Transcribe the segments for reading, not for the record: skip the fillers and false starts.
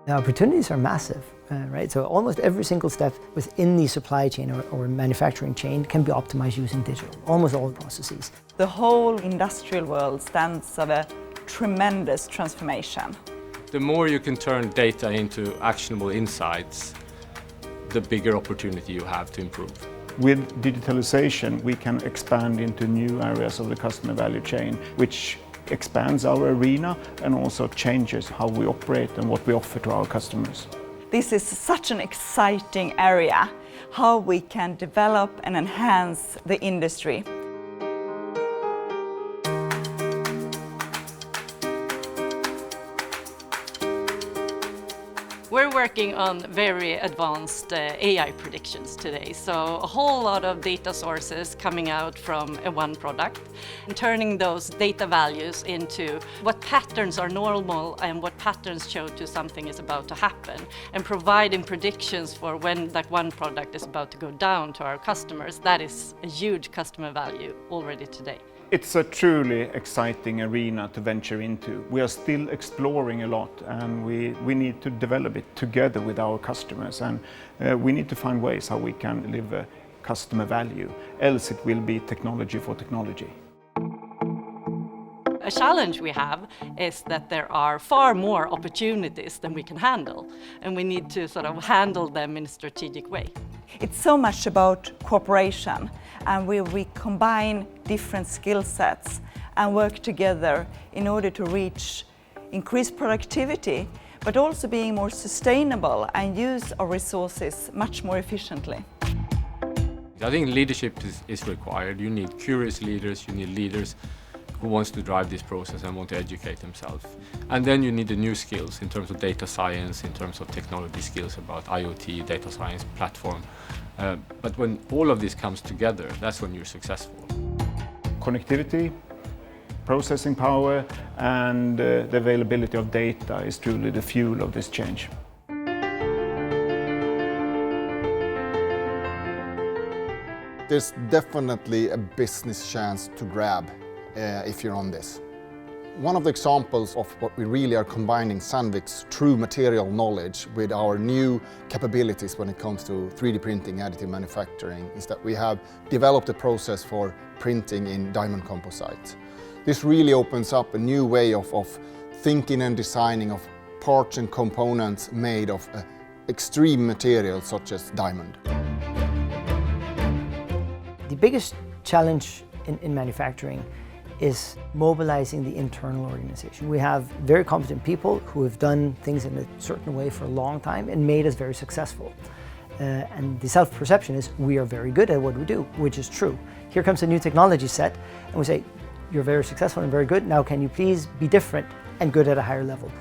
The opportunities are massive, right? So almost every single step within the supply chain or manufacturing chain can be optimized using digital, almost all processes. The whole industrial world stands of a tremendous transformation. The more you can turn data into actionable insights, the bigger opportunity you have to improve. With digitalization, we can expand into new areas of the customer value chain, which expands our arena and also changes how we operate and what we offer to our customers. This is such an exciting area, how we can develop and enhance the industry. We're working on very advanced AI predictions today, so a whole lot of data sources coming out from one product and turning those data values into what patterns are normal and what patterns show to something is about to happen, and providing predictions for when that one product is about to go down to our customers. That is a huge customer value already today. It's a truly exciting arena to venture into. We are still exploring a lot, and we need to develop it together with our customers, and we need to find ways how we can deliver customer value, else it will be technology for technology. A challenge we have is that there are far more opportunities than we can handle, and we need to sort of handle them in a strategic way. It's so much about cooperation, and we combine different skill sets and work together in order to reach increased productivity, but also being more sustainable and use our resources much more efficiently. I think leadership is required. You need curious leaders, you need leaders who wants to drive this process and want to educate themselves. And then you need the new skills in terms of data science, in terms of technology skills about IoT, data science, platform. But when all of this comes together, that's when you're successful. Connectivity, processing power, and the availability of data is truly the fuel of this change. There's definitely a business chance to grab if you're on this. One of the examples of what we really are combining Sandvik's true material knowledge with our new capabilities when it comes to 3D printing, additive manufacturing, is that we have developed a process for printing in diamond composite. This really opens up a new way of thinking and designing of parts and components made of extreme materials such as diamond. The biggest challenge in manufacturing is mobilizing the internal organization. We have very competent people who have done things in a certain way for a long time and made us very successful. And the self-perception is we are very good at what we do, which is true. Here comes a new technology set and we say, you're very successful and very good, now can you please be different and good at a higher level?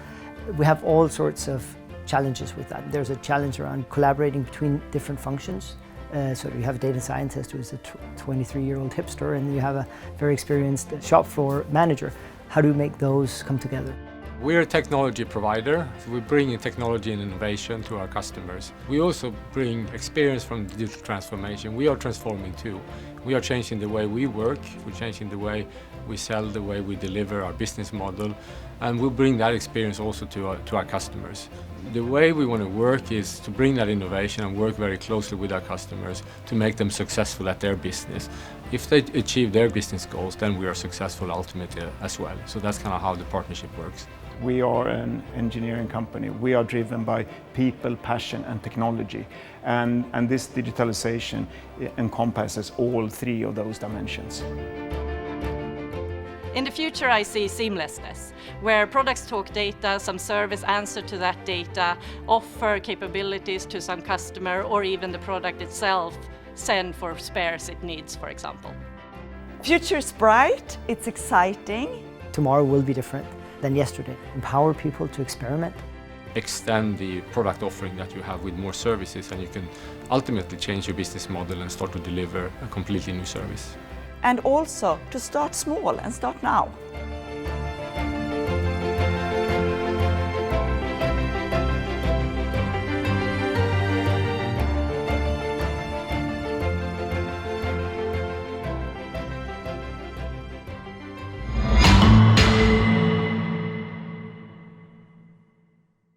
We have all sorts of challenges with that. There's a challenge around collaborating between different functions. So you have a data scientist who is a 23-year-old hipster, and you have a very experienced shop floor manager. How do we make those come together? We're a technology provider, so we bring in technology and innovation to our customers. We also bring experience from digital transformation. We are transforming too. We are changing the way we work, we're changing the way we sell, the way we deliver our business model, and we'll bring that experience also to our customers. The way we want to work is to bring that innovation and work very closely with our customers to make them successful at their business. If they achieve their business goals, then we are successful ultimately as well. So that's kind of how the partnership works. We are an engineering company. We are driven by people, passion and technology. And this digitalization encompasses all three of those dimensions. In the future, I see seamlessness, where products talk data, some service answer to that data, offer capabilities to some customer, or even the product itself send for spares it needs, for example. Future is bright, it's exciting. Tomorrow will be different than yesterday. Empower people to experiment. Extend the product offering that you have with more services, and you can ultimately change your business model and start to deliver a completely new service. And also to start small and start now.